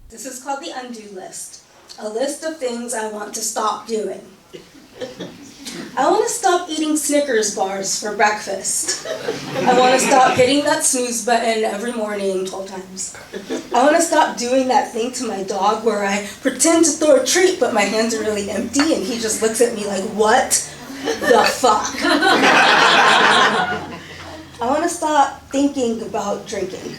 This is called the undo list. A list of things I want to stop doing. I want to stop eating Snickers bars for breakfast. I want to stop hitting that snooze button every morning 12 times. I want to stop doing that thing to my dog where I pretend to throw a treat but my hands are really empty and he just looks at me like, what the fuck? I want to stop thinking about drinking.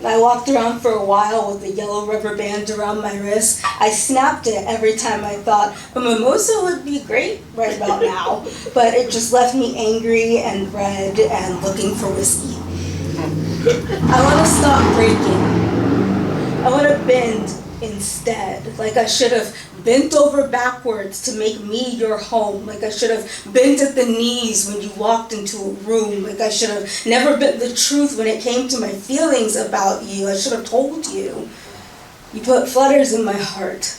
I walked around for a while with a yellow rubber band around my wrist. I snapped it every time I thought a mimosa would be great right about now, but it just left me angry and red and looking for whiskey. I want to stop breaking. I want to bend instead, like I should have bent over backwards to make me your home, like I should have bent at the knees when you walked into a room, like I should have never bent the truth when it came to my feelings about you. I should have told you. You put flutters in my heart.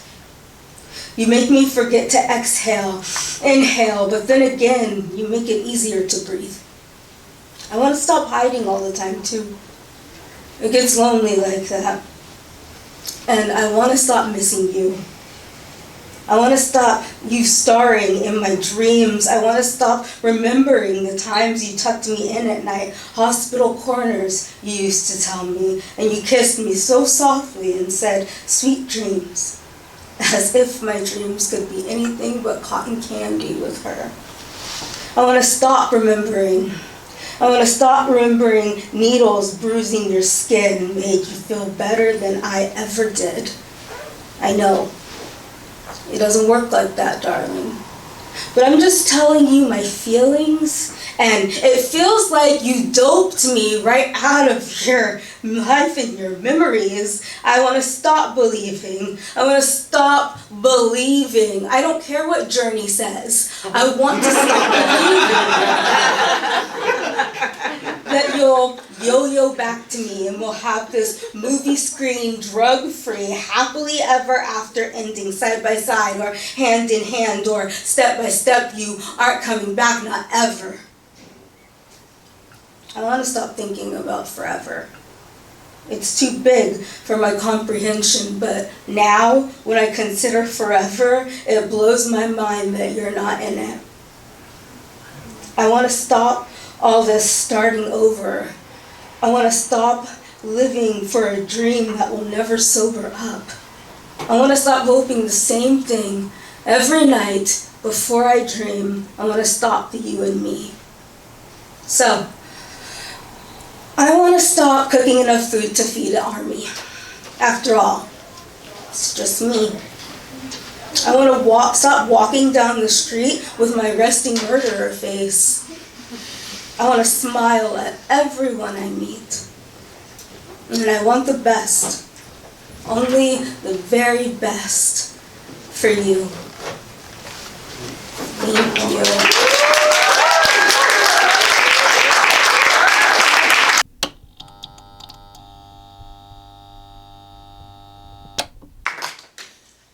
You make me forget to exhale, inhale, but then again, you make it easier to breathe. I want to stop hiding all the time too. It gets lonely like that. And I want to stop missing you. I want to stop you starring in my dreams. I want to stop remembering the times you tucked me in at night, hospital corners you used to tell me, and you kissed me so softly and said, sweet dreams, as if my dreams could be anything but cotton candy with her. I want to stop remembering. I want to stop remembering needles bruising your skin made you feel better than I ever did. I know. It doesn't work like that, darling. But I'm just telling you my feelings, and it feels like you doped me right out of your life and your memories. I want to stop believing. I want to stop believing. I don't care what Journey says. I want to stop believing that you'll yo-yo back to me and we'll have this movie screen drug-free, happily ever after ending side by side or hand in hand or step by step. You aren't coming back, not ever. I want to stop thinking about forever. It's too big for my comprehension, but now when I consider forever, it blows my mind that you're not in it. I want to stop all this starting over. I want to stop living for a dream that will never sober up. I want to stop hoping the same thing every night before I dream. I want to stop the you and me. So, I want to stop cooking enough food to feed an army. After all, it's just me. I want to stop walking down the street with my resting murderer face. I want to smile at everyone I meet. And I want the best, only the very best for you. Thank you.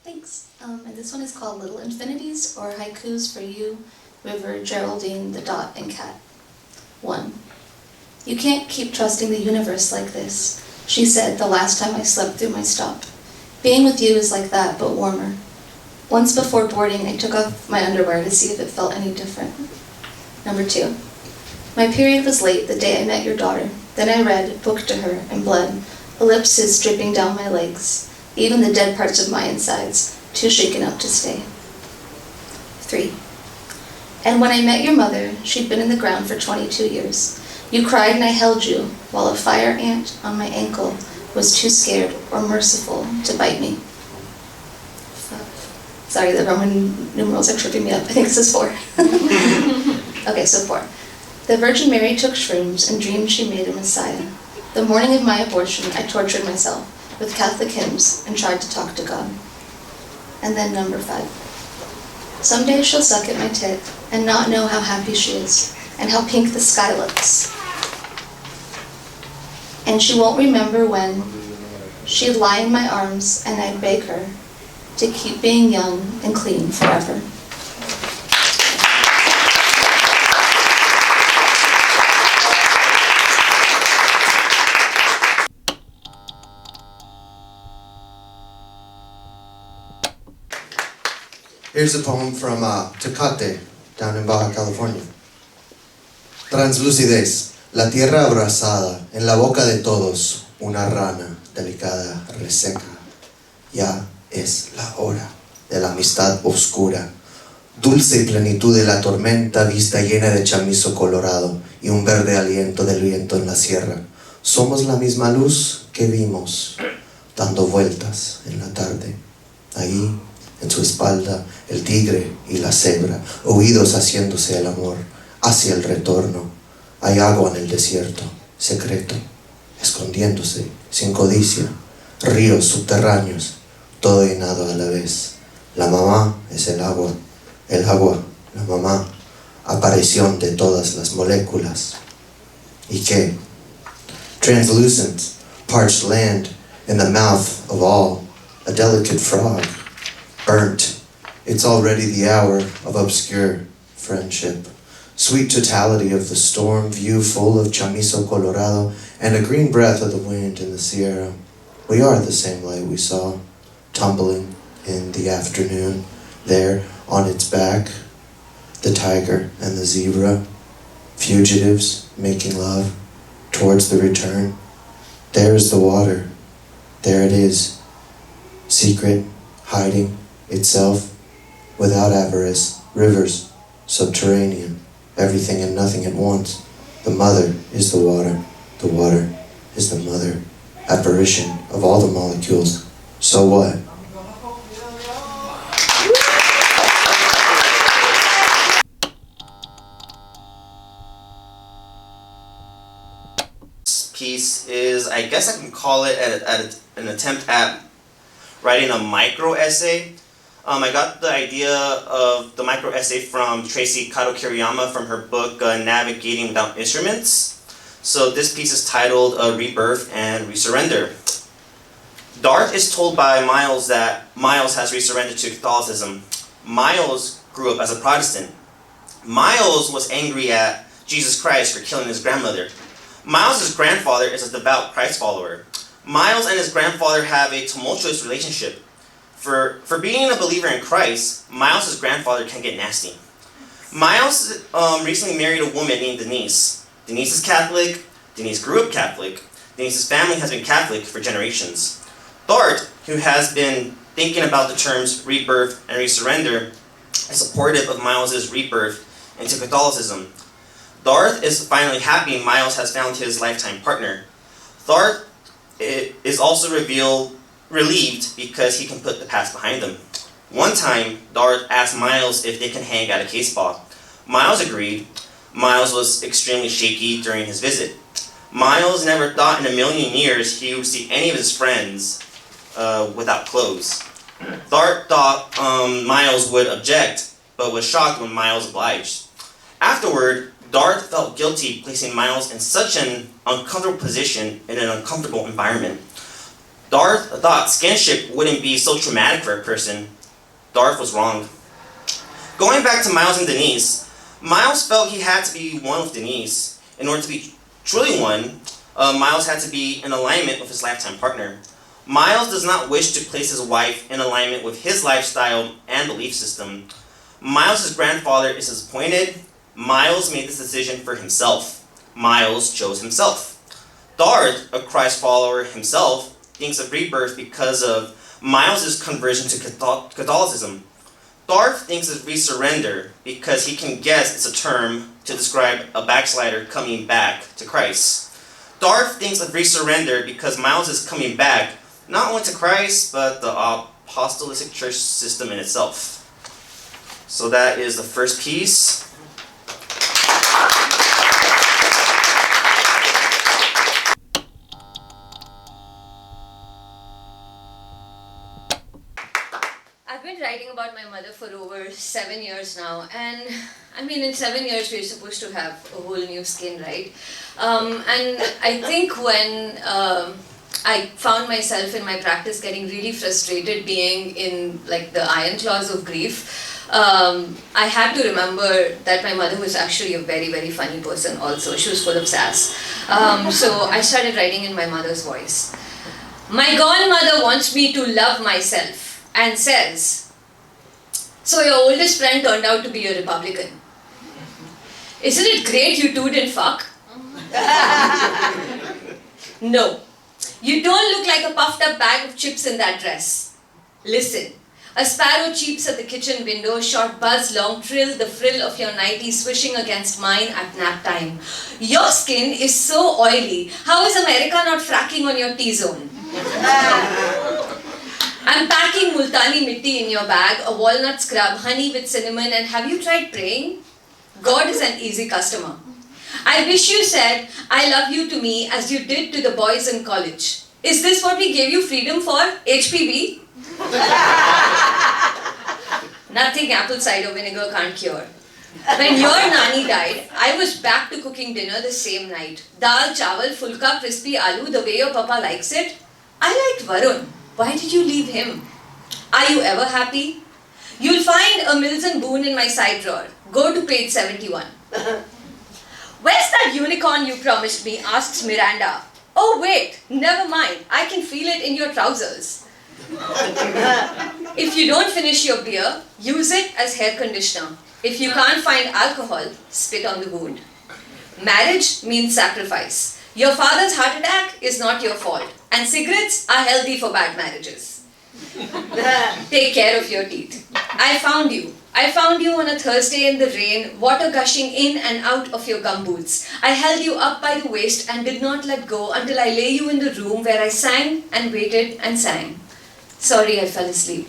Thanks. And this one is called Little Infinities, or Haikus for You, River, Geraldine, the Dot, and Cat. 1. You can't keep trusting the universe like this, she said the last time I slept through my stop. Being with you is like that, but warmer. Once before boarding, I took off my underwear to see if it felt any different. 2. My period was late the day I met your daughter. Then I read, book to her, in blood, ellipses dripping down my legs, even the dead parts of my insides, too shaken up to stay. 3. And when I met your mother, she'd been in the ground for 22 years. You cried and I held you, while a fire ant on my ankle was too scared or merciful to bite me. Sorry, the Roman numerals are tripping me up. I think this is 4. Okay, so 4. The Virgin Mary took shrooms and dreamed she made a Messiah. The morning of my abortion, I tortured myself with Catholic hymns and tried to talk to God. And then 5. Someday she'll suck at my tit and not know how happy she is and how pink the sky looks. And she won't remember when she'd lie in my arms and I'd beg her to keep being young and clean forever. Here's a poem from Tecate, down in Baja California. Translucidez, la tierra abrazada, en la boca de todos, una rana delicada reseca. Ya es la hora de la amistad oscura. Dulce plenitud de la tormenta, vista llena de chamizo colorado y un verde aliento del viento en la sierra. Somos la misma luz que vimos, dando vueltas en la tarde. Ahí, en su espalda, el tigre y la cebra, oídos haciéndose el amor, hacia el retorno. Hay agua en el desierto, secreto, escondiéndose, sin codicia, ríos subterráneos, todo llenado a la vez. La mamá es el agua, la mamá, aparición de todas las moléculas. ¿Y qué? Translucent, parched land, in the mouth of all, a delicate frog, burnt. It's already the hour of obscure friendship. Sweet totality of the storm, view full of chamizo colorado, and a green breath of the wind in the Sierra. We are the same light we saw, tumbling in the afternoon, there on its back, the tiger and the zebra, fugitives making love towards the return. There is the water, there it is, secret, hiding itself, without avarice, rivers, subterranean, everything and nothing at once. The mother is the water is the mother, apparition of all the molecules. So what? Piece is, I guess I can call it an attempt at writing a micro essay. I got the idea of the micro essay from Tracy Kato Kiriyama from her book Navigating Without Instruments. So this piece is titled Rebirth and Resurrender. Darth is told by Miles that Miles has resurrendered to Catholicism. Miles grew up as a Protestant. Miles was angry at Jesus Christ for killing his grandmother. Miles' grandfather is a devout Christ follower. Miles and his grandfather have a tumultuous relationship. For being a believer in Christ, Miles' grandfather can get nasty. Miles recently married a woman named Denise. Denise is Catholic. Denise grew up Catholic. Denise's family has been Catholic for generations. Dart, who has been thinking about the terms rebirth and resurrender, is supportive of Miles' rebirth into Catholicism. Darth is finally happy Miles has found his lifetime partner. Darth is also relieved because he can put the past behind him. One time, Darth asked Miles if they can hang at a K-Spa. Miles agreed. Miles was extremely shaky during his visit. Miles never thought in a million years he would see any of his friends without clothes. Darth thought Miles would object, but was shocked when Miles obliged. Afterward, Darth felt guilty placing Miles in such an uncomfortable position in an uncomfortable environment. Darth thought skinship wouldn't be so traumatic for a person. Darth was wrong. Going back to Miles and Denise, Miles felt he had to be one with Denise. In order to be truly one, Miles had to be in alignment with his lifetime partner. Miles does not wish to place his wife in alignment with his lifestyle and belief system. Miles' grandfather is disappointed. Miles made this decision for himself. Miles chose himself. Darth, a Christ follower himself, thinks of rebirth because of Miles' conversion to Catholicism. Darth thinks of resurrender because he can guess it's a term to describe a backslider coming back to Christ. Darth thinks of resurrender because Miles is coming back not only to Christ, but the apostolic church system in itself. So that is the first piece. I've been writing about my mother for over 7 years now, and I mean, in 7 years we're supposed to have a whole new skin, right? And I think when I found myself in my practice getting really frustrated being in like the iron claws of grief, I had to remember that my mother was actually a very, very funny person also. She was full of sass. So I started writing in my mother's voice. My godmother wants me to love myself and says, So your oldest friend turned out to be a Republican. Isn't it great you two didn't fuck? No. You don't look like a puffed up bag of chips in that dress. Listen. A sparrow cheeps at the kitchen window, short buzz, long trill, the frill of your nightie swishing against mine at nap time. Your skin is so oily. How is America not fracking on your T-zone? I'm packing multani mitti in your bag, a walnut scrub, honey with cinnamon, and have you tried praying? God is an easy customer. I wish you said, I love you to me as you did to the boys in college. Is this what we gave you freedom for? HPV? Nothing apple cider vinegar can't cure. When your nani died, I was back to cooking dinner the same night. Dal, chawal, fulka, crispy aloo, the way your papa likes it. I liked Varun. Why did you leave him? Are you ever happy? You'll find a Mills and Boone in my side drawer. Go to page 71. Where's that unicorn you promised me? Asks Miranda. Oh wait, never mind. I can feel it in your trousers. If you don't finish your beer, use it as hair conditioner. If you can't find alcohol, spit on the wound. Marriage means sacrifice. Your father's heart attack is not your fault. And cigarettes are healthy for bad marriages. Take care of your teeth. I found you. I found you on a Thursday in the rain, water gushing in and out of your gumboots. I held you up by the waist and did not let go until I lay you in the room where I sang and waited and sang. Sorry I fell asleep.